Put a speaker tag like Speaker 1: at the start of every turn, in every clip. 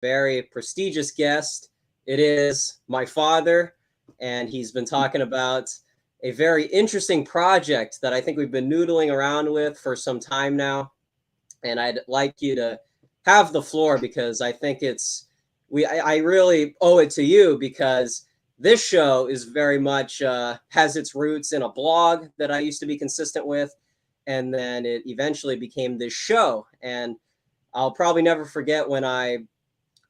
Speaker 1: very prestigious guest. It is my father, and he's been talking about a very interesting project that I think we've been noodling around with for some time now. And I'd like you to have the floor because I think I really owe it to you because this show is very much has its roots in a blog that I used to be consistent with, and then it eventually became this show. And I'll probably never forget when I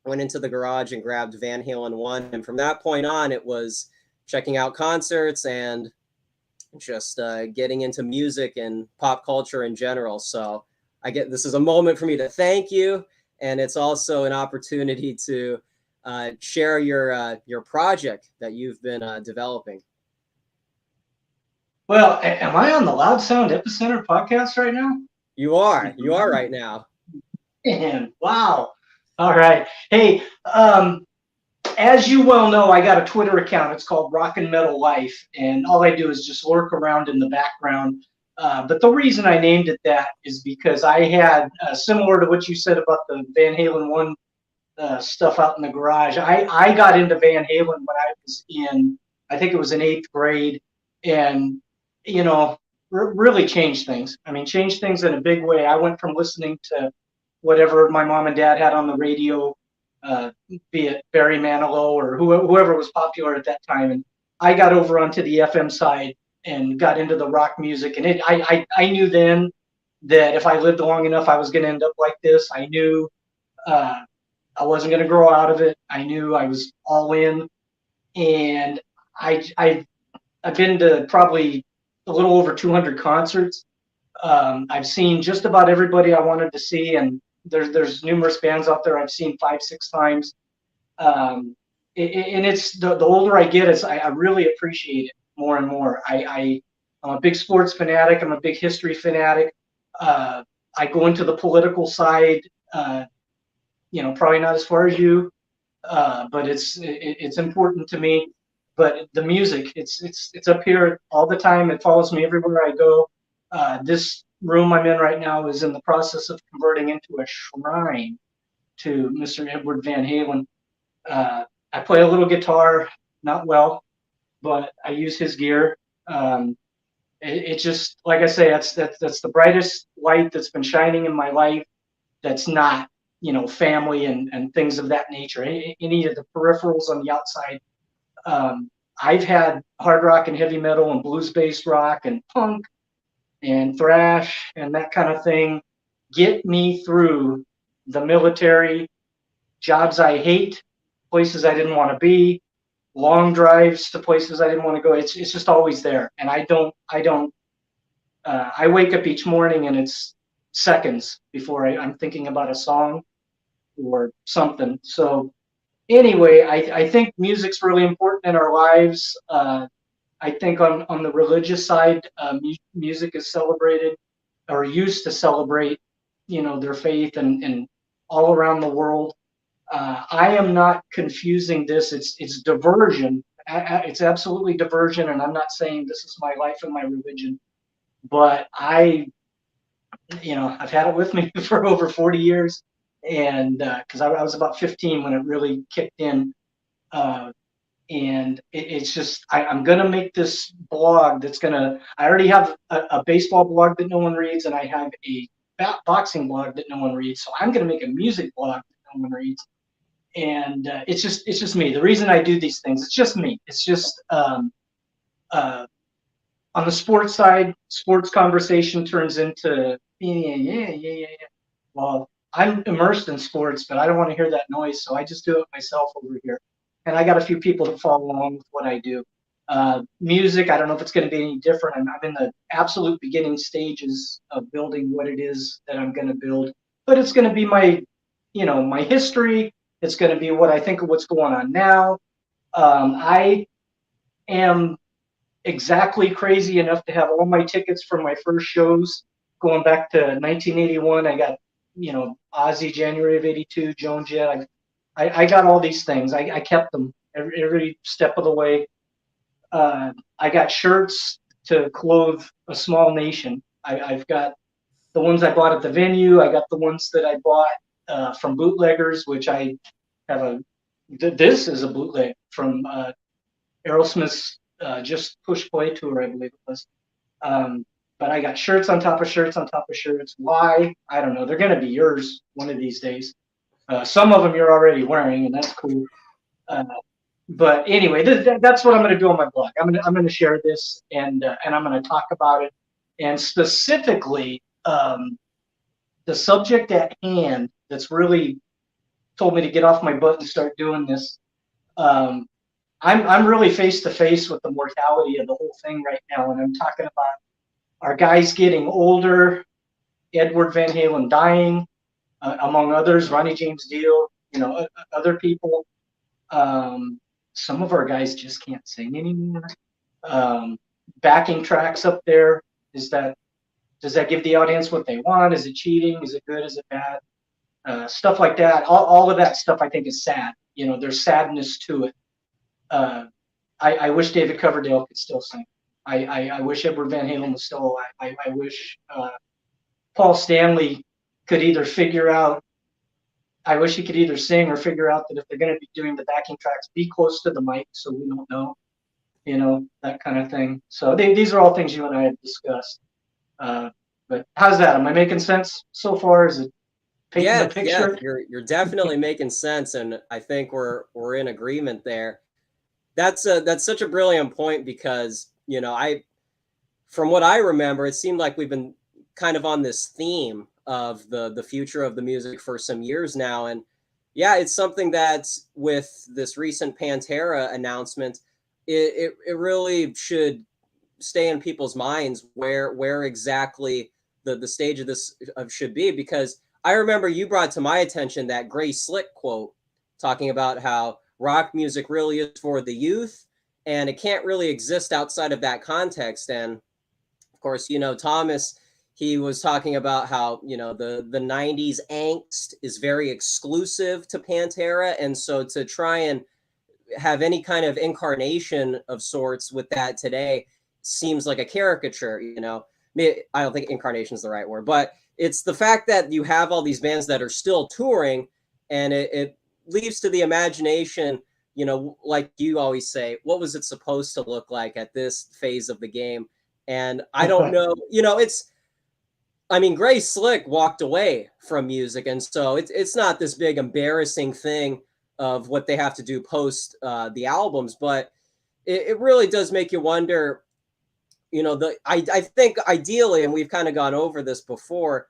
Speaker 1: went into the garage and grabbed Van Halen 1. And from that point on, it was checking out concerts and just getting into music and pop culture in general. So this is a moment for me to thank you. And it's also an opportunity to share your project that you've been developing.
Speaker 2: Well, am I on the Loud Sound Epicenter podcast right now?
Speaker 1: You are right now.
Speaker 2: Man, wow. All right. Hey, as you well know, I got a Twitter account. It's called Rock and Metal Life, and all I do is just lurk around in the background. But the reason I named it that is because I had, similar to what you said about the Van Halen 1 stuff out in the garage, I got into Van Halen when I was I think it was in 8th grade, and, really changed things. I mean, changed things in a big way. I went from listening to whatever my mom and dad had on the radio, be it Barry Manilow or whoever was popular at that time. And I got over onto the FM side and got into the rock music. And I knew then that if I lived long enough, I was going to end up like this. I knew I wasn't going to grow out of it. I knew I was all in. And I've been to probably a little over 200 concerts. I've seen just about everybody I wanted to see, and there's numerous bands out there I've seen 5-6 times. And it's the older I get, I really appreciate it more and more. I'm a big sports fanatic. I'm a big history fanatic. I go into the political side, probably not as far as you, but it's important to me. But the music, it's up here all the time. It follows me everywhere I go. This room I'm in right now is in the process of converting into a shrine to Mr. Edward Van Halen. I play a little guitar, not well, but I use his gear. It just, like I say, that's the brightest light that's been shining in my life. That's not, family and things of that nature. Any of the peripherals on the outside. I've had hard rock and heavy metal and blues-based rock and punk and thrash and that kind of thing get me through the military, jobs I hate, places I didn't want to be, long drives to places I didn't want to go. It's just always there. And I wake up each morning and it's seconds before I'm thinking about a song or something. So anyway, I think music's really important in our lives. I think on the religious side, music is celebrated or used to celebrate, their faith and all around the world. I am not confusing this. It's diversion. It's absolutely diversion, and I'm not saying this is my life and my religion, but I've had it with me for over 40 years, and because I was about 15 when it really kicked in. And it's just, I'm going to make this blog I already have a baseball blog that no one reads, and I have a boxing blog that no one reads. So I'm going to make a music blog that no one reads. And it's just me. The reason I do these things, it's just me. It's just on the sports side, sports conversation turns into, yeah. Well, I'm immersed in sports, but I don't want to hear that noise. So I just do it myself over here. And I got a few people that follow along with what I do. Music, I don't know if it's going to be any different. I'm in the absolute beginning stages of building what it is that I'm going to build. But it's going to be my history. It's going to be what I think of what's going on now. I am exactly crazy enough to have all my tickets from my first shows going back to 1981. I got, Ozzy January of 82, Joan Jett. I got all these things. I kept them every step of the way. I got shirts to clothe a small nation. I've got the ones I bought at the venue. I got the ones that I bought from bootleggers, which I have this is a bootleg from Aerosmith's Just Push Play tour, I believe it was. But I got shirts on top of shirts on top of shirts. Why? I don't know. They're going to be yours one of these days. Some of them you're already wearing, and that's cool. But anyway, that's what I'm going to do on my blog. I'm going to share this, and I'm going to talk about it, and specifically the subject at hand that's really told me to get off my butt and start doing this. I'm really face to face with the mortality of the whole thing right now, and I'm talking about our guys getting older, Edward Van Halen dying, among others, Ronnie James Dio, other people. Some of our guys just can't sing anymore. Backing tracks up there, does that give the audience what they want? Is it cheating? Is it good? Is it bad? Stuff like that. All of that stuff I think is sad. There's sadness to it. I wish David Coverdale could still sing. I wish Edward Van Halen was still alive. I wish Paul Stanley could either figure out, I wish he could either sing or figure out that if they're going to be doing the backing tracks, be close to the mic so we don't know, that kind of thing. So these are all things you and I have discussed. But how's that? Am I making sense so far? Is it painting the picture?
Speaker 1: Yeah, you're definitely making sense, and I think we're in agreement there. That's such a brilliant point because from what I remember, it seemed like we've been kind of on this theme of the future of the music for some years now, and yeah, it's something that with this recent Pantera announcement, it really should stay in people's minds where exactly the stage of this should be, because I remember you brought to my attention that Gray Slick quote talking about how rock music really is for the youth and it can't really exist outside of that context. And of course, Thomas, he was talking about how, the 90s angst is very exclusive to Pantera. And so to try and have any kind of incarnation of sorts with that today seems like a caricature, I don't think incarnation is the right word, but it's the fact that you have all these bands that are still touring, and it leaves to the imagination, like you always say, what was it supposed to look like at this phase of the game? And I don't know, Gray Slick walked away from music, and so it's not this big embarrassing thing of what they have to do post the albums, but it really does make you wonder. I think ideally, and we've kind of gone over this before,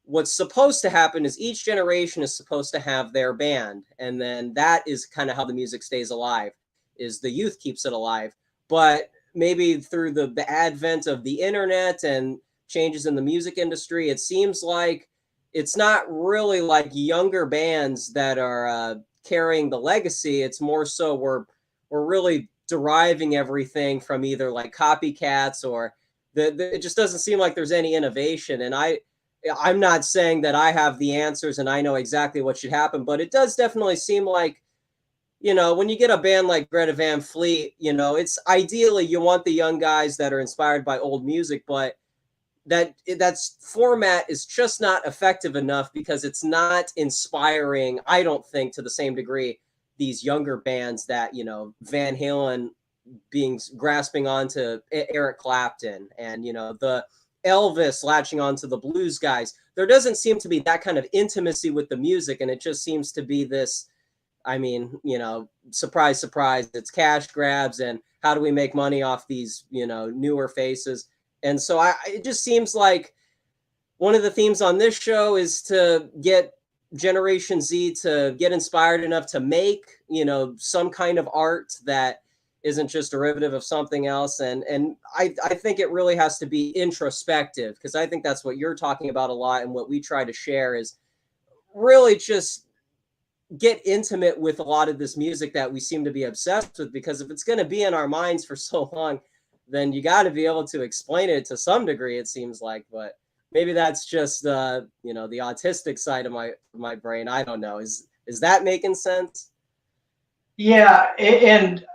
Speaker 1: what's supposed to happen is each generation is supposed to have their band, and then that is kind of how the music stays alive, is the youth keeps it alive. But maybe through the advent of the internet and changes in the music industry, it seems like it's not really like younger bands that are carrying the legacy. It's more so we're really deriving everything from either like copycats or it just doesn't seem like there's any innovation. And I'm not saying that I have the answers and I know exactly what should happen, but it does definitely seem like, when you get a band like Greta Van Fleet, it's ideally you want the young guys that are inspired by old music, but that's format is just not effective enough because it's not inspiring, I don't think, to the same degree these younger bands that, Van Halen grasping onto Eric Clapton and, the Elvis latching onto the blues guys. There doesn't seem to be that kind of intimacy with the music. And it just seems to be this, surprise, surprise, it's cash grabs. And how do we make money off these, newer faces? And so it just seems like one of the themes on this show is to get Generation Z to get inspired enough to make, some kind of art that isn't just derivative of something else. And I think it really has to be introspective, because I think that's what you're talking about a lot. And what we try to share is really just get intimate with a lot of this music that we seem to be obsessed with, because if it's going to be in our minds for so long, then you got to be able to explain it to some degree, it seems like. But maybe that's just the autistic side of my brain. I don't know. Is that making sense?
Speaker 2: Yeah, and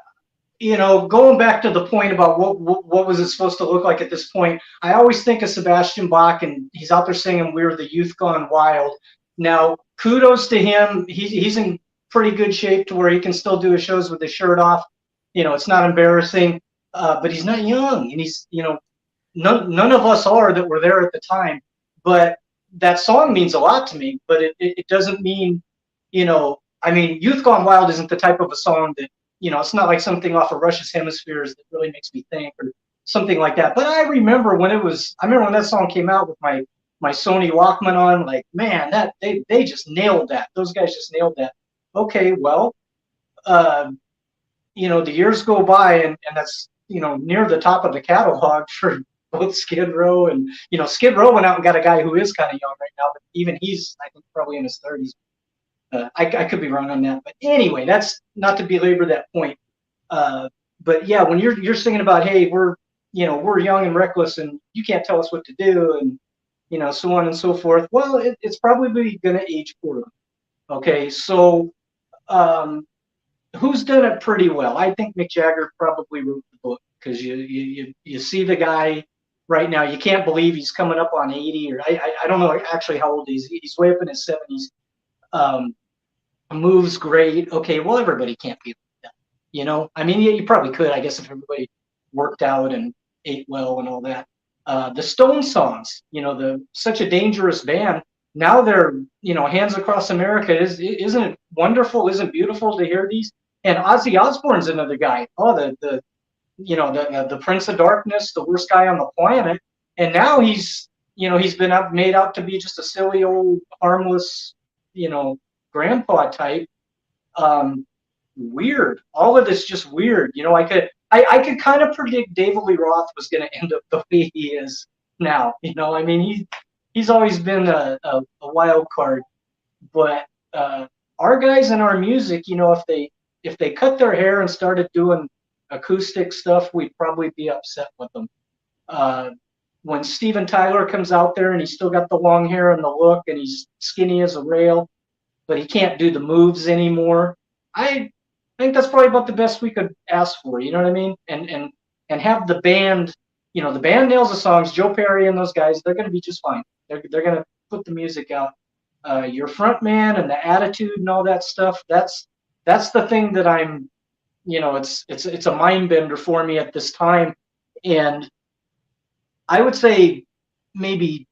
Speaker 2: going back to the point about what was it supposed to look like at this point, I always think of Sebastian Bach, and he's out there singing "We're the Youth Gone Wild." Now, kudos to him. He's in pretty good shape to where he can still do his shows with his shirt off. You know, it's not embarrassing, but he's not young, and he's, you know, none of us are that were there at the time. But that song means a lot to me, but it doesn't mean, you know, I mean, Youth Gone Wild isn't the type of a song that, you know, it's not like something off of Rush's Hemispheres that really makes me think or something like that. But I remember when that song came out with my Sony Walkman on, like, man, that they just nailed that. Those guys just nailed that. Okay, well, you know, the years go by, and that's, you know, near the top of the catalog for both Skid Row, and, you know, Skid Row went out and got a guy who is kind of young right now, but even he's, I think, probably in his 30s. I could be wrong on that, but anyway, that's not to belabor that point. But yeah, when you're singing about, hey, we're young and reckless, and you can't tell us what to do, and, you know, so on and so forth. Well, it's probably going to age poorly. Okay, so who's done it pretty well? I think Mick Jagger probably wrote the book, because you see the guy right now. You can't believe he's coming up on 80, or I don't know actually how old he is. He's way up in his 70s. Moves great. Okay, well, everybody can't be like that. You know, I mean, yeah, you probably could, I guess, if everybody worked out and ate well and all that. The Stone songs, you know, Such a Dangerous Band. Now they're, you know, Hands Across America. Isn't it wonderful? Isn't it beautiful to hear these? And Ozzy Osbourne's another guy. Oh, the Prince of Darkness, the worst guy on the planet. And now he's been made out to be just a silly old harmless, you know, grandpa type. Weird. All of this just weird. You know, I could kind of predict David Lee Roth was going to end up the way he is now. You know, I mean, he's always been a wild card. But our guys in our music, you know, if they cut their hair and started doing acoustic stuff, we'd probably be upset with them. When Steven Tyler comes out there and he's still got the long hair and the look, and he's skinny as a rail, but he can't do the moves anymore, I think that's probably about the best we could ask for. You know what I mean? And have the band, you know, the band nails the songs. Joe Perry and those guys, they're going to be just fine. They're going to put the music out. Your front man and the attitude and all that stuff, that's the thing that I'm, you know, it's a mind bender for me at this time. And I would say maybe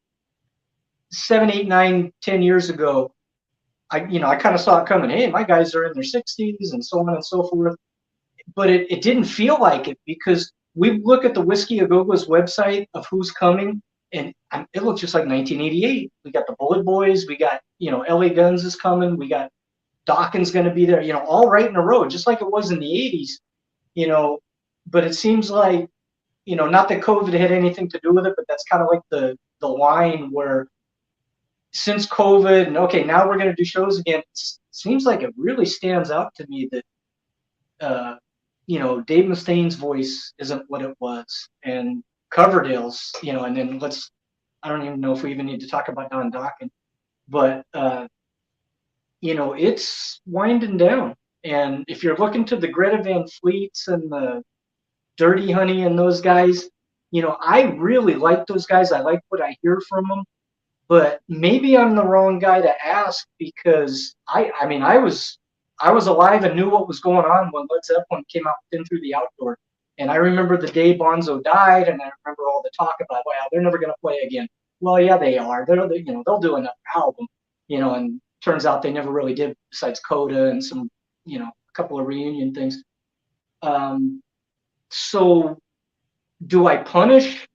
Speaker 2: 7, 8, 9, 10 years ago, I kind of saw it coming. Hey, my guys are in their 60s and so on and so forth. But it didn't feel like it, because we look at the Whiskey A Go-Go's website of who's coming, and it looks just like 1988. We got the Bullet Boys. We got, you know, LA Guns is coming. We got Dawkins going to be there, you know, all right in a row, just like it was in the 80s, you know. But it seems like, you know, not that COVID had anything to do with it, but that's kind of like the line where, since COVID, and okay, now we're going to do shows again, it seems like it really stands out to me that, you know, Dave Mustaine's voice isn't what it was, and Coverdale's, you know, and then I don't even know if we even need to talk about Don Dokken, but, you know, it's winding down. And if you're looking to the Greta Van Fleets and the Dirty Honey and those guys, you know, I really like those guys. I like what I hear from them. But maybe I'm the wrong guy to ask, because I mean, I was alive and knew what was going on when Led Zeppelin came out with In Through the Outdoor. And I remember the day Bonzo died, and I remember all the talk about, wow, they're never going to play again. Well, yeah, they are. You know, they'll do another album, you know, and turns out they never really did, besides Coda and some, you know, a couple of reunion things. So do I punish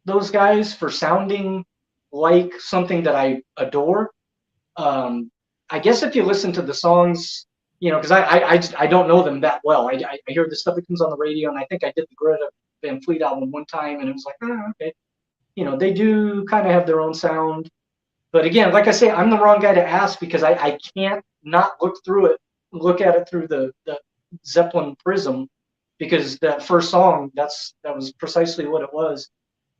Speaker 2: those guys for sounding like something that I adore? I guess if you listen to the songs, you know, because I don't know them that well. I hear the stuff that comes on the radio, and I think I did the Greta Van Fleet album one time, and it was like, oh, okay. You know, they do kind of have their own sound. But again, like I say, I'm the wrong guy to ask, because I can't not look at it through the Zeppelin prism, because that first song, that was precisely what it was.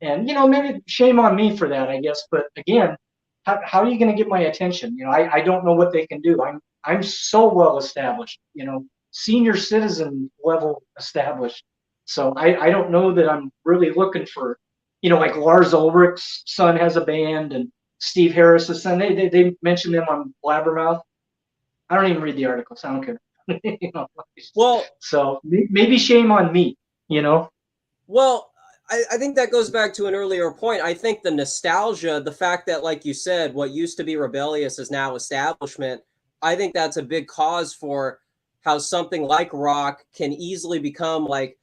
Speaker 2: And, you know, maybe shame on me for that, I guess. But again, how are you going to get my attention? You know, I don't know what they can do. I'm so well established, you know, senior citizen level established. So I don't know that I'm really looking for, you know, like Lars Ulrich's son has a band, and Steve Harris's son, they mentioned them on Blabbermouth. I don't even read the articles. I don't care. You know,
Speaker 1: Well,
Speaker 2: so maybe shame on me, you know?
Speaker 1: well, I think that goes back to an earlier point. I think the nostalgia, the fact that, like you said, what used to be rebellious is now establishment, I think that's a big cause for how something like rock can easily become like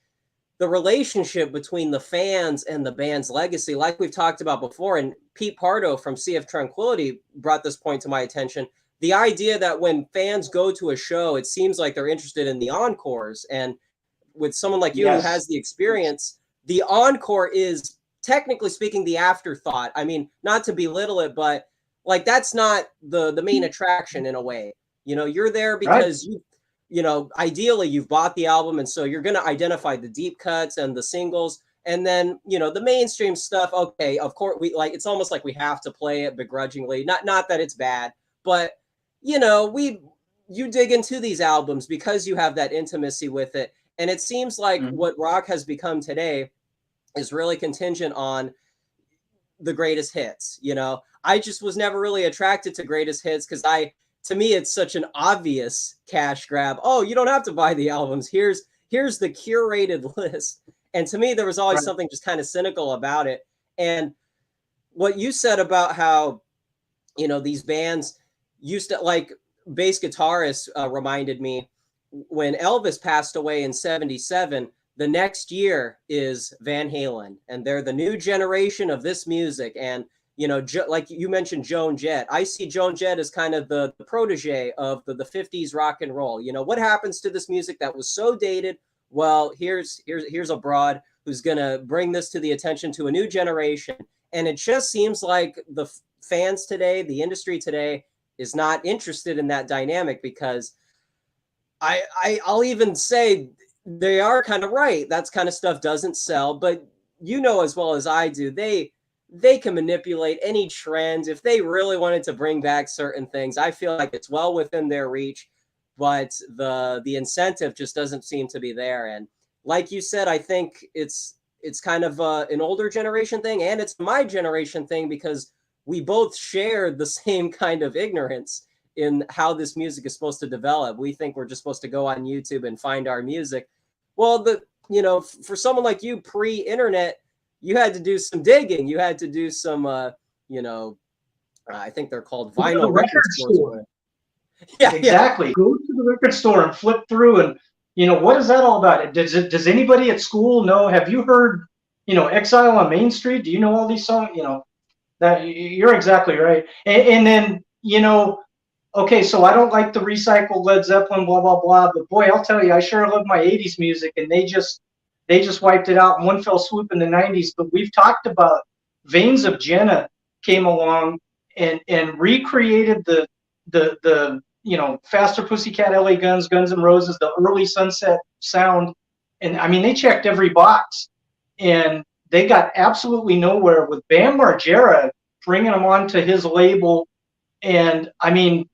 Speaker 1: the relationship between the fans and the band's legacy, like we've talked about before. And Pete Pardo from Sea of Tranquility brought this point to my attention. The idea that when fans go to a show, it seems like they're interested in the encores. And with someone like you who
Speaker 2: Yes.
Speaker 1: has the experience, the encore is technically speaking the afterthought. I mean, not to belittle it, but like that's not the main attraction in a way. You know, you're there
Speaker 2: Right.
Speaker 1: because you know, ideally you've bought the album, and so you're going to identify the deep cuts and the singles, and then you know the mainstream stuff. Okay, of course we like. It's almost like we have to play it begrudgingly. Not that it's bad, but you know you dig into these albums because you have that intimacy with it, and it seems like
Speaker 2: Mm-hmm.
Speaker 1: what rock has become today is really contingent on the greatest hits. You know, I just was never really attracted to greatest hits because to me it's such an obvious cash grab. Oh, you don't have to buy the albums. Here's the curated list. And to me there was always
Speaker 2: Right.
Speaker 1: something just kind of cynical about it. And what you said about how, you know, these bands used to like bass guitarists reminded me when Elvis passed away in 77, the next year is Van Halen, and they're the new generation of this music. And, you know, like you mentioned, Joan Jett. I see Joan Jett as kind of the protege of the 50s rock and roll. You know, what happens to this music that was so dated? Well, here's a broad who's going to bring this to the attention to a new generation. And it just seems like the fans today, the industry today, is not interested in that dynamic because I'll even say they are kind of right. That's kind of stuff doesn't sell, but you know as well as I do, they can manipulate any trend if they really wanted to bring back certain things. I feel like it's well within their reach, but the incentive just doesn't seem to be there. And like you said, I think it's kind of an older generation thing, and it's my generation thing because we both share the same kind of ignorance in how this music is supposed to develop. We think we're just supposed to go on YouTube and find our music. Well, you know, for someone like you, pre-internet, you had to do some digging. You had to do some, you know, I think they're called
Speaker 2: Go to the
Speaker 1: vinyl record
Speaker 2: record
Speaker 1: stores.
Speaker 2: store.
Speaker 1: Yeah, yeah.
Speaker 2: Exactly. Go to the record store and flip through and, you know, what is that all about? Does anybody at school know? Have you heard, you know, Exile on Main Street? Do you know all these songs? You know, that you're exactly right. And then, you know, okay, so I don't like the recycled Led Zeppelin, blah blah blah. But boy, I'll tell you, I sure love my '80s music, and they just wiped it out in one fell swoop in the '90s. But we've talked about Veins of Jenna came along and recreated the you know Faster Pussycat, L.A. Guns, Guns N' Roses, the early Sunset sound, and I mean they checked every box, and they got absolutely nowhere with Bam Margera bringing them onto his label. And I mean,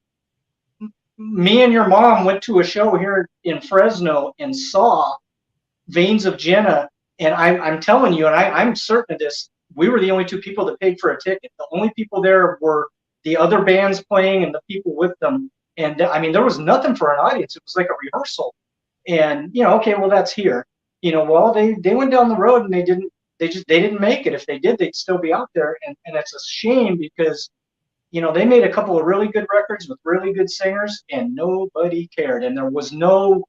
Speaker 2: me and your mom went to a show here in Fresno and saw Veins of Jenna. And I'm telling you, and I'm certain of this, we were the only two people that paid for a ticket. The only people there were the other bands playing and the people with them. And I mean, there was nothing for an audience. It was like a rehearsal. And, you know, okay, well, that's here. You know, well, they went down the road and they didn't make it. If they did, they'd still be out there. And it's a shame because you know, they made a couple of really good records with really good singers, and nobody cared. And there was no,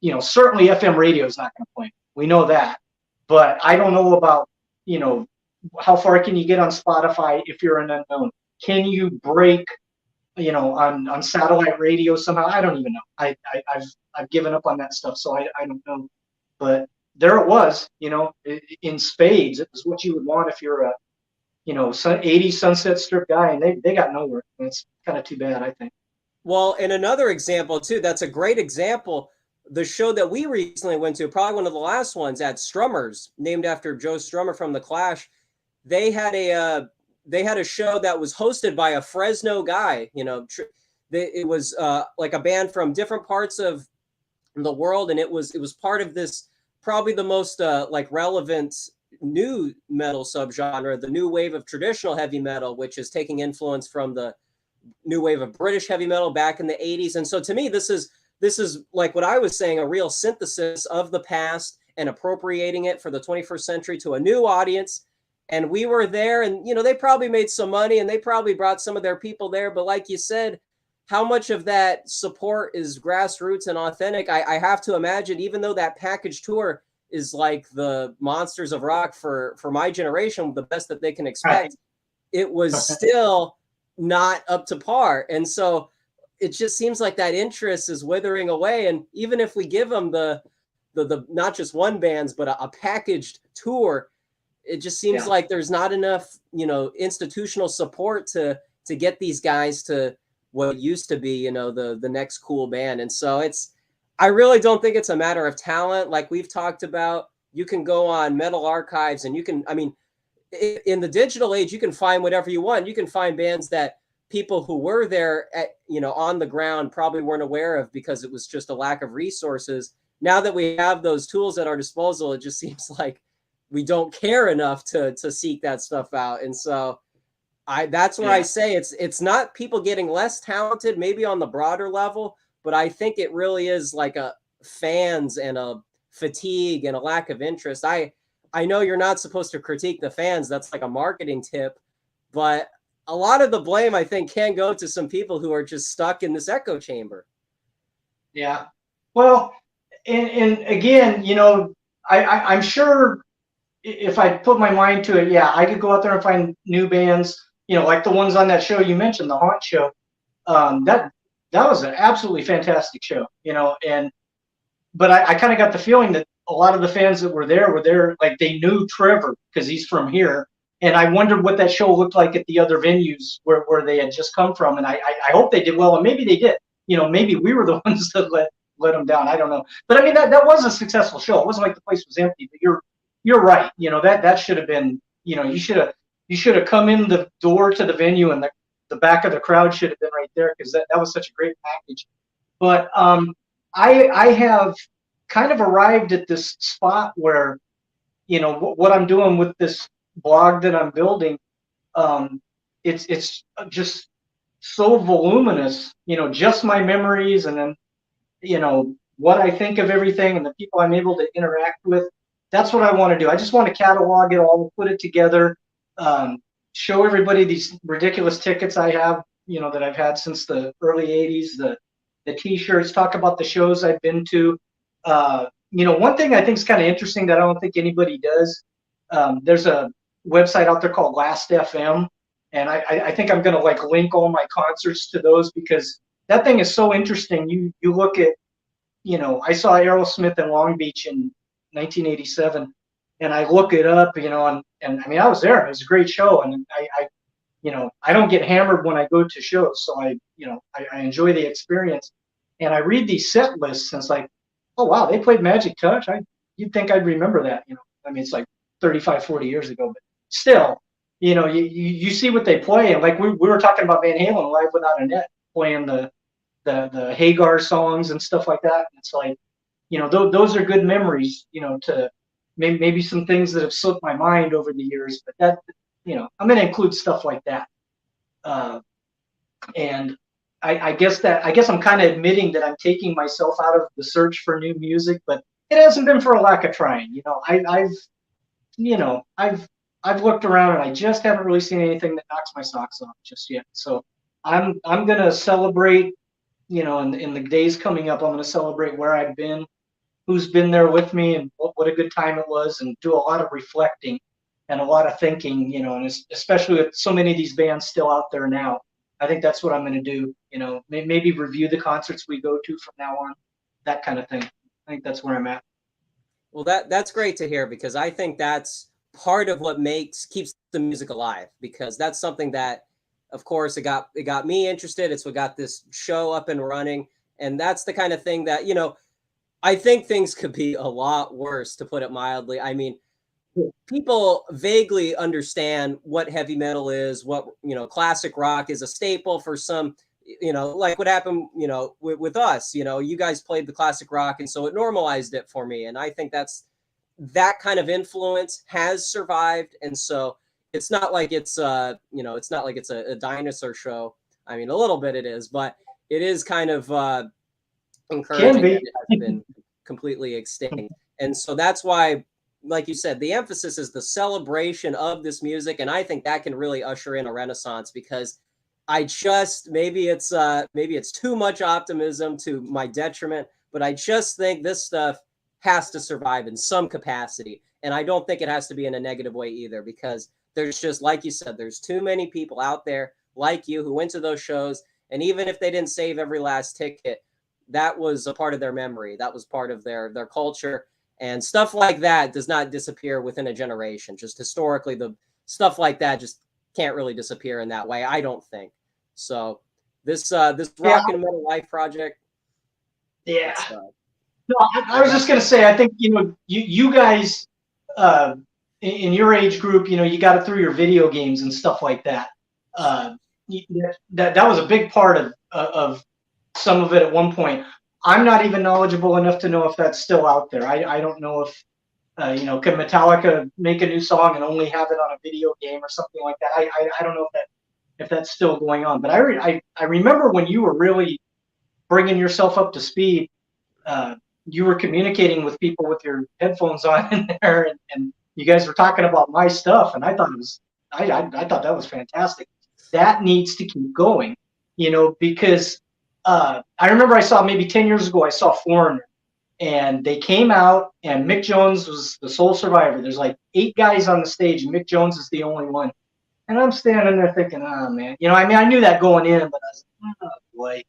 Speaker 2: you know, certainly FM radio is not going to play. We know that, but I don't know about, you know, how far can you get on Spotify if you're an unknown? Can you break, you know, on satellite radio somehow? I don't even know. I've given up on that stuff, so I don't know. But there it was, you know, in spades. It was what you would want if you're a you know, 80s Sunset Strip guy, and they got nowhere. And it's kind of too bad, I think.
Speaker 1: Well, and another example too, that's a great example. The show that we recently went to, probably one of the last ones at Strummers, named after Joe Strummer from The Clash. They had a show that was hosted by a Fresno guy. You know, it was like a band from different parts of the world, and it was part of this probably the most like relevant new metal subgenre, the new wave of traditional heavy metal, which is taking influence from the new wave of British heavy metal back in the 80s. And so to me, this is like what I was saying, a real synthesis of the past and appropriating it for the 21st century to a new audience. And we were there, and they probably made some money and they probably brought some of their people there. But like you said, how much of that support is grassroots and authentic? I have to imagine, even though that package tour is like the Monsters of Rock for my generation, the best that they can expect, it was still not up to par. And so it just seems like that interest is withering away. And even if we give them the not just one bands, but a packaged tour, it just seems like there's not enough, institutional support to get these guys to what used to be, the next cool band. And so I really don't think it's a matter of talent. Like we've talked about, you can go on Metal Archives and in the digital age, you can find whatever you want. You can find bands that people who were there on the ground probably weren't aware of because it was just a lack of resources. Now that we have those tools at our disposal, it just seems like we don't care enough to seek that stuff out. And so that's where I say it's not people getting less talented, maybe on the broader level, but I think it really is like a fans and a fatigue and a lack of interest. I know you're not supposed to critique the fans. That's like a marketing tip, but a lot of the blame, I think, can go to some people who are just stuck in this echo chamber.
Speaker 2: Yeah. Well, and again, I'm sure if I put my mind to it, I could go out there and find new bands, like the ones on that show you mentioned, the Haunt show. That was an absolutely fantastic show, but I kind of got the feeling that a lot of the fans that were there like they knew Trevor because he's from here. And I wondered what that show looked like at the other venues where they had just come from. And I hope they did well, and maybe they did. Maybe we were the ones that let them down. I don't know. But I mean, that was a successful show. It wasn't like the place was empty, but you're right. That should have been, you should have come in the door to the venue, and the back of the crowd should have been right there, because that was such a great package. But I have kind of arrived at this spot where, what I'm doing with this blog that I'm building, it's just so voluminous, just my memories, and then, what I think of everything and the people I'm able to interact with. That's what I want to do. I just want to catalog it all, put it together, show everybody these ridiculous tickets I have, that I've had since the early 80s, the T-shirts, talk about the shows I've been to. One thing I think is kind of interesting that I don't think anybody does, there's a website out there called Last FM, and I think I'm going to link all my concerts to those, because that thing is so interesting. You look at, I saw Aerosmith in Long Beach in 1987, and I look it up, and I mean, I was there. It was a great show, and I don't get hammered when I go to shows, so I enjoy the experience. And I read these set lists, and it's like, oh wow, they played Magic Touch. You'd think I'd remember that, I mean, it's like 35, 40 years ago, but still, you see what they play, and like we were talking about Van Halen, Live Without a Net, playing the Hagar songs and stuff like that. It's like, those are good memories, to maybe some things that have slipped my mind over the years, but that, I'm going to include stuff like that. And I guess I'm kind of admitting that I'm taking myself out of the search for new music, but it hasn't been for a lack of trying. I've looked around, and I just haven't really seen anything that knocks my socks off just yet. So I'm gonna celebrate, in the days coming up, I'm gonna celebrate where I've been, who's been there with me, and what a good time it was, and do a lot of reflecting and a lot of thinking, and especially with so many of these bands still out there now. I think that's what I'm going to do. Maybe review the concerts we go to from now on, that kind of thing. I think that's where I'm at.
Speaker 1: Well, that's great to hear, because I think that's part of what keeps the music alive, because that's something that, of course, it got me interested. It's what got this show up and running. And that's the kind of thing that, I think things could be a lot worse, to put it mildly. I mean, people vaguely understand what heavy metal is, what, classic rock is a staple for some, like what happened, with us, you guys played the classic rock. And so it normalized it for me. And I think that kind of influence has survived. And so it's not like it's, it's not like it's a dinosaur show. I mean, a little bit it is, but it is kind of
Speaker 2: Can
Speaker 1: encouraging that
Speaker 2: be.
Speaker 1: it has been completely extinct. And so that's why, like you said, the emphasis is the celebration of this music. And I think that can really usher in a renaissance, because I just, maybe it's too much optimism to my detriment, but I just think this stuff has to survive in some capacity. And I don't think it has to be in a negative way either, because there's just, like you said, there's too many people out there like you who went to those shows. And even if they didn't save every last ticket, that was a part of their memory. That was part of their culture. And stuff like that does not disappear within a generation. Just historically, the stuff like that just can't really disappear in that way, I don't think. So this
Speaker 2: Yeah.
Speaker 1: Rock and Metal Life project.
Speaker 2: Yeah. No, I was just gonna say, I think you guys in your age group, you got it through your video games and stuff like that. That was a big part of some of it at one point. I'm not even knowledgeable enough to know if that's still out there. I don't know if can Metallica make a new song and only have it on a video game or something like that. I don't know if that's still going on. But I remember when you were really bringing yourself up to speed. You were communicating with people with your headphones on in there, and you guys were talking about my stuff, and I thought I thought that was fantastic. That needs to keep going, because I remember I saw maybe 10 years ago, I saw Foreigner, and they came out, and Mick Jones was the sole survivor. There's like 8 guys on the stage, and Mick Jones is the only one. And I'm standing there thinking, oh man, I mean, I knew that going in, but I was like, oh boy.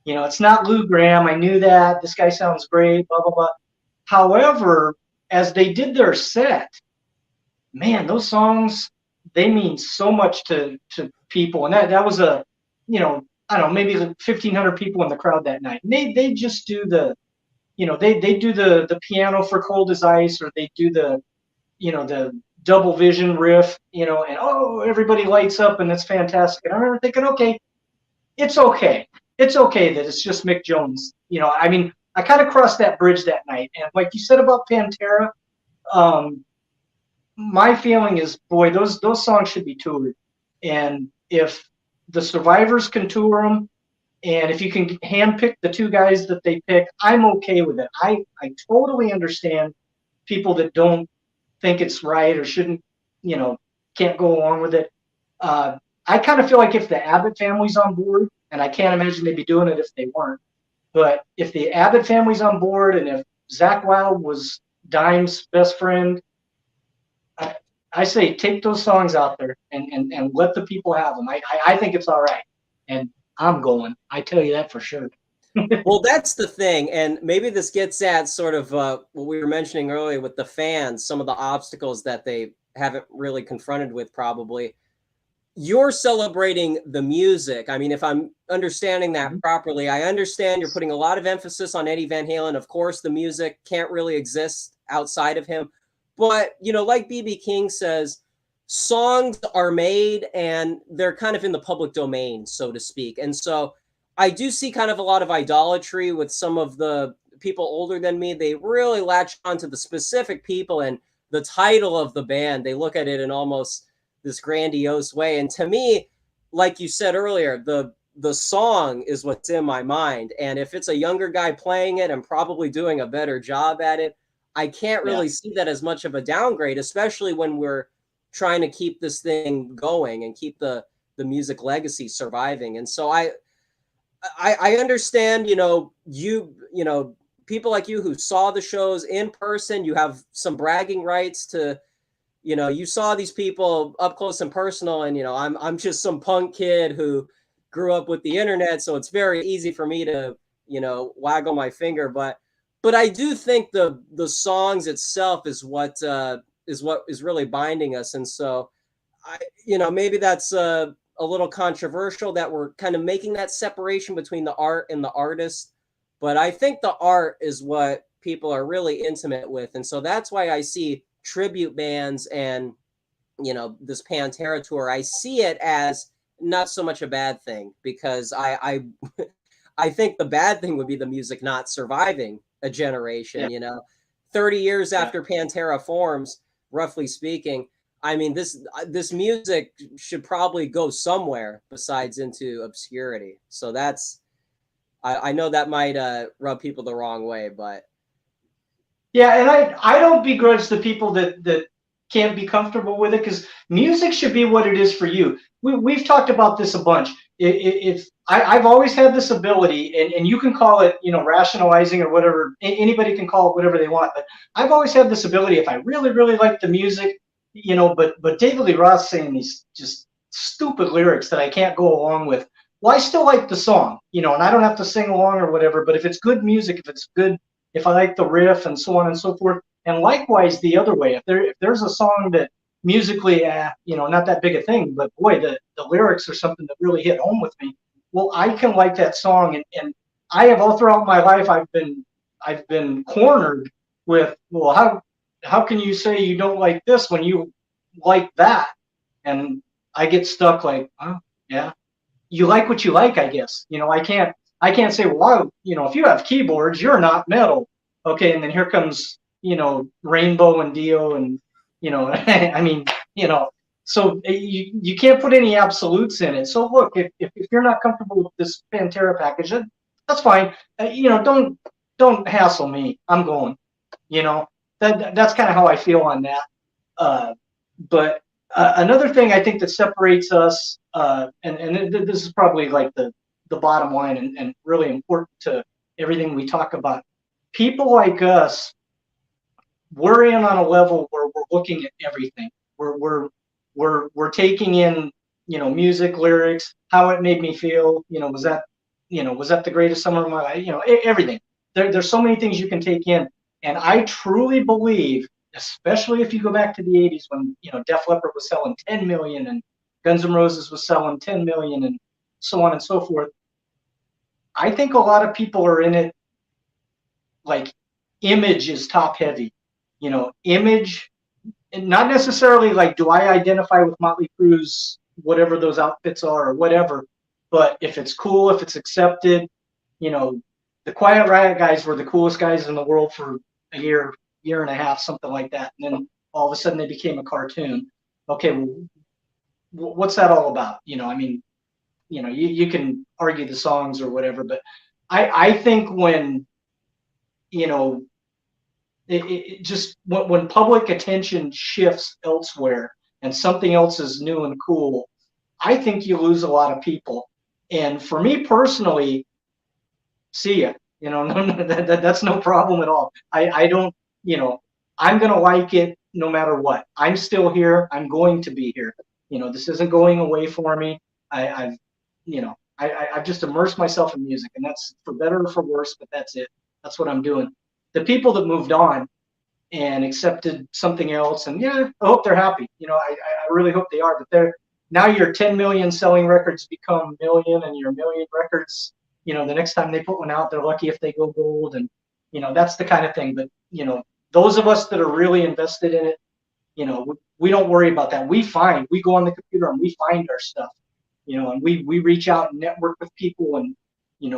Speaker 2: It's not Lou Gramm. I knew that. This guy sounds great, blah, blah, blah. However, as they did their set, man, those songs, they mean so much to people. And that was I don't know, maybe 1,500 people in the crowd that night. And they just do they do the piano for Cold as Ice, or they do the double vision riff, and oh, everybody lights up and it's fantastic. And I remember thinking, okay, it's okay. It's okay that it's just Mick Jones. I mean, I kind of crossed that bridge that night. And like you said about Pantera, my feeling is, boy, those songs should be toured. And if the survivors can tour them, and if you can handpick the 2 guys that they pick, I'm okay with it. I totally understand people that don't think it's right or shouldn't, can't go along with it. I kind of feel like if the Abbott family's on board, and I can't imagine they'd be doing it if they weren't, but if the Abbott family's on board, and if Zakk Wylde was Dime's best friend, I say take those songs out there and let the people have them. I think it's all right, and I'm going. I tell you that for sure.
Speaker 1: Well, that's the thing, and maybe this gets at sort of what we were mentioning earlier with the fans, some of the obstacles that they haven't really confronted with probably. You're celebrating the music. I mean, if I'm understanding that properly, I understand you're putting a lot of emphasis on Eddie Van Halen. Of course, the music can't really exist outside of him. But, like B.B. King says, songs are made and they're kind of in the public domain, so to speak. And so I do see kind of a lot of idolatry with some of the people older than me. They really latch onto the specific people and the title of the band. They look at it in almost this grandiose way. And to me, like you said earlier, the song is what's in my mind. And if it's a younger guy playing it and probably doing a better job at it, I can't really see that as much of a downgrade, especially when we're trying to keep this thing going and keep the music legacy surviving. And so I understand, people like you who saw the shows in person, you have some bragging rights to, you saw these people up close and personal, and I'm just some punk kid who grew up with the internet, so it's very easy for me to waggle my finger. But I do think the songs itself is what is really binding us, and so maybe that's a little controversial that we're kind of making that separation between the art and the artist. But I think the art is what people are really intimate with, and so that's why I see tribute bands and this Pantera tour, I see it as not so much a bad thing, because I I think the bad thing would be the music not surviving a generation. 30 years after Pantera forms, roughly speaking, I mean, this music should probably go somewhere besides into obscurity. So that's I know that might rub people the wrong way, but
Speaker 2: Yeah, and I don't begrudge the people that can't be comfortable with it, because music should be what it is for you. We've talked about this a bunch. If I've always had this ability, and you can call it, rationalizing or whatever. Anybody can call it whatever they want, but I've always had this ability. If I really, really like the music, but David Lee Roth saying these just stupid lyrics that I can't go along with. Well, I still like the song, and I don't have to sing along or whatever. But if it's good music, if it's good, if I like the riff and so on and so forth. And likewise the other way, if there's a song that musically, not that big a thing, but boy, the lyrics are something that really hit home with me. Well, I can like that song, and I have all throughout my life I've been cornered with, well, how can you say you don't like this when you like that? And I get stuck like, oh yeah, you like what you like, I guess. I can't say, well, if you have keyboards, you're not metal. Okay, and then here comes, Rainbow and Dio, and I mean, so you can't put any absolutes in it. So look, if you're not comfortable with this Pantera package, that's fine. Don't hassle me. I'm going. You know, that's kind of how I feel on that. But another thing I think that separates us, and this is probably like the bottom line, and really important to everything we talk about. People like us, we're in on a level where we're looking at everything. We're taking in, music, lyrics, how it made me feel. Was that the greatest summer of my life? Everything. There's so many things you can take in, and I truly believe, especially if you go back to the 80s when, Def Leppard was selling 10 million and Guns N' Roses was selling 10 million and so on and so forth. I think a lot of people are in it like image is top heavy. Image, and not necessarily like, do I identify with Motley Crue's whatever those outfits are or whatever, but if it's cool, if it's accepted, the Quiet Riot guys were the coolest guys in the world for a year and a half, something like that, and then all of a sudden they became a cartoon. Okay, well, what's that all about? I mean, you can argue the songs or whatever, but I think when, it just when public attention shifts elsewhere and something else is new and cool, I think you lose a lot of people. And for me personally, see ya. No, that's no problem at all. I don't, I'm gonna like it no matter what. I'm still here. I'm going to be here. This isn't going away for me. I've just immersed myself in music, and that's for better or for worse, but that's it. That's what I'm doing. The people that moved on and accepted something else, and yeah, I hope they're happy. I really hope they are. But now your 10 million selling records become million, and your million records, the next time they put one out, they're lucky if they go gold, and that's the kind of thing. But those of us that are really invested in it, we don't worry about that. We go on the computer and we find our stuff, and we reach out and network with people, and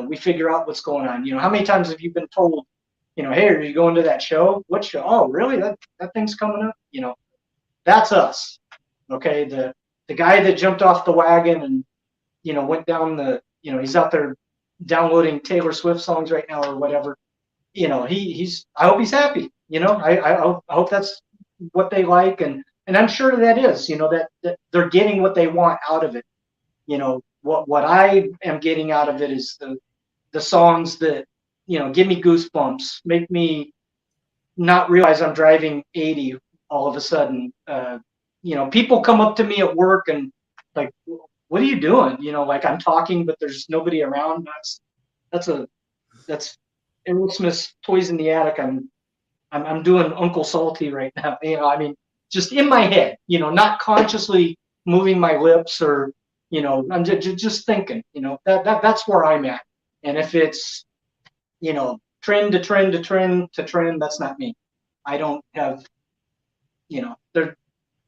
Speaker 2: we figure out what's going on. How many times have you been told, hey, are you going to that show? What show? Oh, really? That thing's coming up. That's us. Okay, the guy that jumped off the wagon and went down he's out there downloading Taylor Swift songs right now or whatever. He's I hope he's happy. I hope that's what they like, and I'm sure that is. That they're getting what they want out of it. What I am getting out of it is the songs that give me goosebumps, make me not realize I'm driving 80 all of a sudden. People come up to me at work and like, what are you doing? Like I'm talking, but there's nobody around. That's Aerosmith's Toys in the Attic. I'm doing Uncle Salty right now. I mean, just in my head, not consciously moving my lips or, I'm just thinking, that's where I'm at. And if it's, trend to trend to trend to trend, that's not me. I don't have,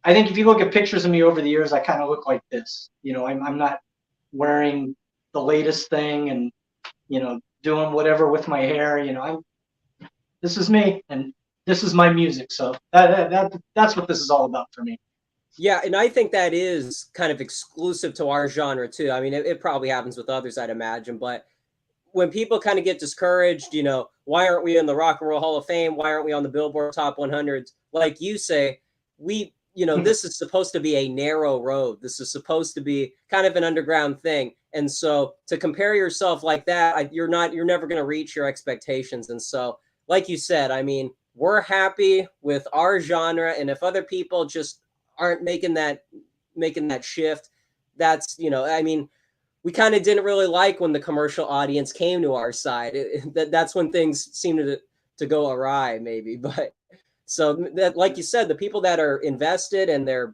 Speaker 2: I think if you look at pictures of me over the years, I kind of look like this. I'm not wearing the latest thing and, doing whatever with my hair. This is me and this is my music. So that's what this is all about for me.
Speaker 1: Yeah, and I think that is kind of exclusive to our genre too. I mean, it probably happens with others, I'd imagine, but when people kind of get discouraged, why aren't we in the Rock and Roll Hall of Fame? Why aren't we on the Billboard Top 100? Like you say, this is supposed to be a narrow road. This is supposed to be kind of an underground thing. And so to compare yourself like that, you're never going to reach your expectations. And so, like you said, I mean, we're happy with our genre. And if other people just aren't making that shift, that's, I mean, we kind of didn't really like when the commercial audience came to our side. That's when things seemed to go awry, maybe. But so that, like you said, the people that are invested and they're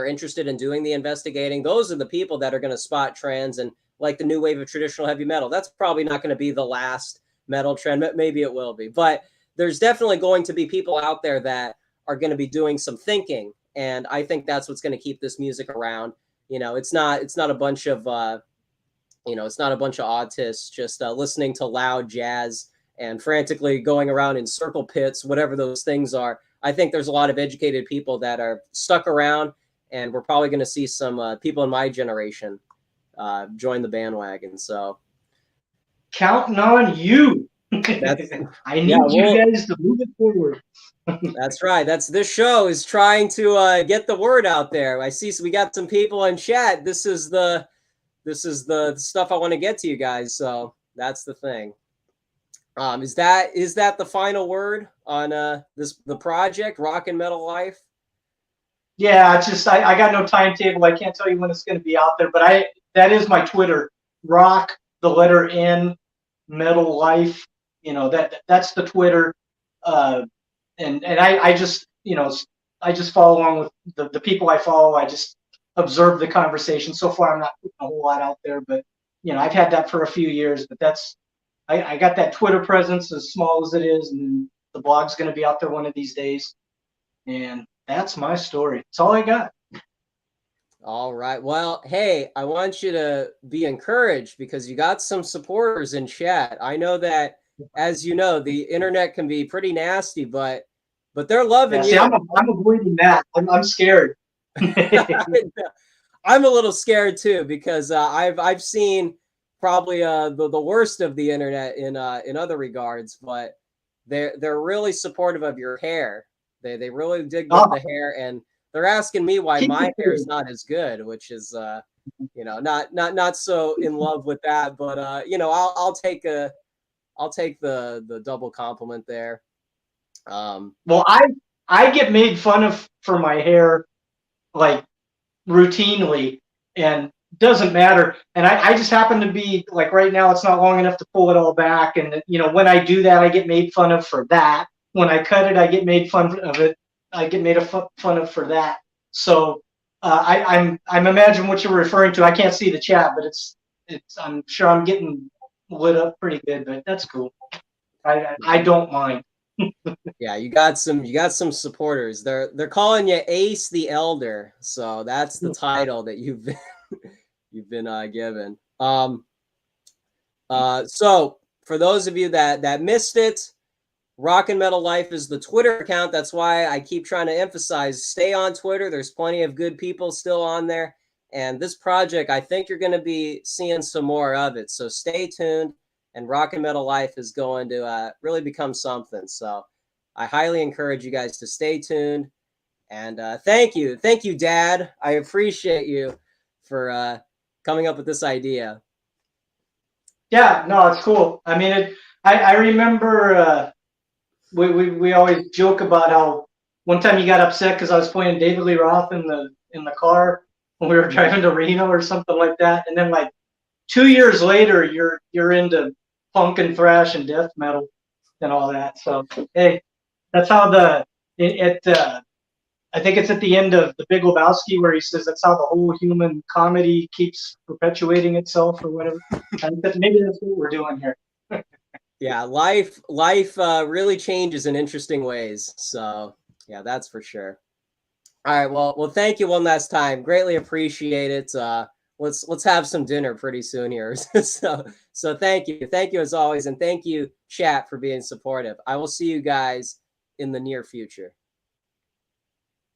Speaker 1: interested in doing the investigating, those are the people that are going to spot trends. And like the new wave of traditional heavy metal, that's probably not going to be the last metal trend. Maybe it will be, but there's definitely going to be people out there that are going to be doing some thinking. And I think that's what's going to keep this music around. It's not a bunch of it's not a bunch of autists just listening to loud jazz and frantically going around in circle pits, whatever those things are. I think there's a lot of educated people that are stuck around, and we're probably going to see some people in my generation join the bandwagon. So
Speaker 2: counting on you. I need you guys to move it forward.
Speaker 1: That's right. This show is trying to get the word out there. I see we got some people in chat. This is the stuff I want to get to you guys. So that's the thing. Is that the final word on the project, Rock and Metal Life?
Speaker 2: Yeah, it's just I got no timetable. I can't tell you when it's going to be out there, but that is my Twitter. Rock, the letter N, Metal Life. That's the Twitter. And I just I just follow along with the people I follow. I just observe the conversation. So far, I'm not putting a whole lot out there, but I've had that for a few years. But I got that Twitter presence, as small as it is, and the blog's going to be out there one of these days. And that's my story. That's all I got.
Speaker 1: All right. Well, hey, I want you to be encouraged because you got some supporters in chat. I know that, as you know, the internet can be pretty nasty, but they're loving you.
Speaker 2: I'm avoiding that. I'm scared.
Speaker 1: I'm a little scared too because I've seen probably the worst of the internet in other regards, but they're really supportive of your hair. They really dig with the hair, and they're asking me why my hair is not as good, which is not so in love with that, but I'll take the double compliment there.
Speaker 2: Well, I get made fun of for my hair like routinely, and doesn't matter. And I just happen to be like right now it's not long enough to pull it all back, and when I do that I get made fun of for that. When I cut it I get made fun of it. I get made fun of for that. So I'm imagining what you're referring to. I can't see the chat, but it's I'm sure I'm getting lit up pretty good, but that's cool. I don't mind.
Speaker 1: Yeah, you got some supporters. They're calling you Ace the Elder, so that's the title that you've been given. So for those of you that missed it, Rock and Metal Life is the Twitter account. That's why I keep trying to emphasize stay on Twitter. There's plenty of good people still on there, and this project, I think you're going to be seeing some more of it. So stay tuned, and Rock and Metal Life is going to really become something. So I highly encourage you guys to stay tuned. And thank you, Dad. I appreciate you for coming up with this idea.
Speaker 2: Yeah, no, it's cool. I mean, I remember we always joke about how one time you got upset because I was playing David Lee Roth in the car when we were driving to Reno or something like that, and then like 2 years later, you're into punk and thrash and death metal and all that. So hey, that's how I think it's at the end of The Big Lebowski where he says that's how the whole human comedy keeps perpetuating itself or whatever. Maybe that's what we're doing here.
Speaker 1: Yeah, life really changes in interesting ways. So yeah, that's for sure. All right, well, thank you one last time. Greatly appreciate it. Let's have some dinner pretty soon here. so thank you as always, and thank you, chat, for being supportive. I will see you guys in the near future.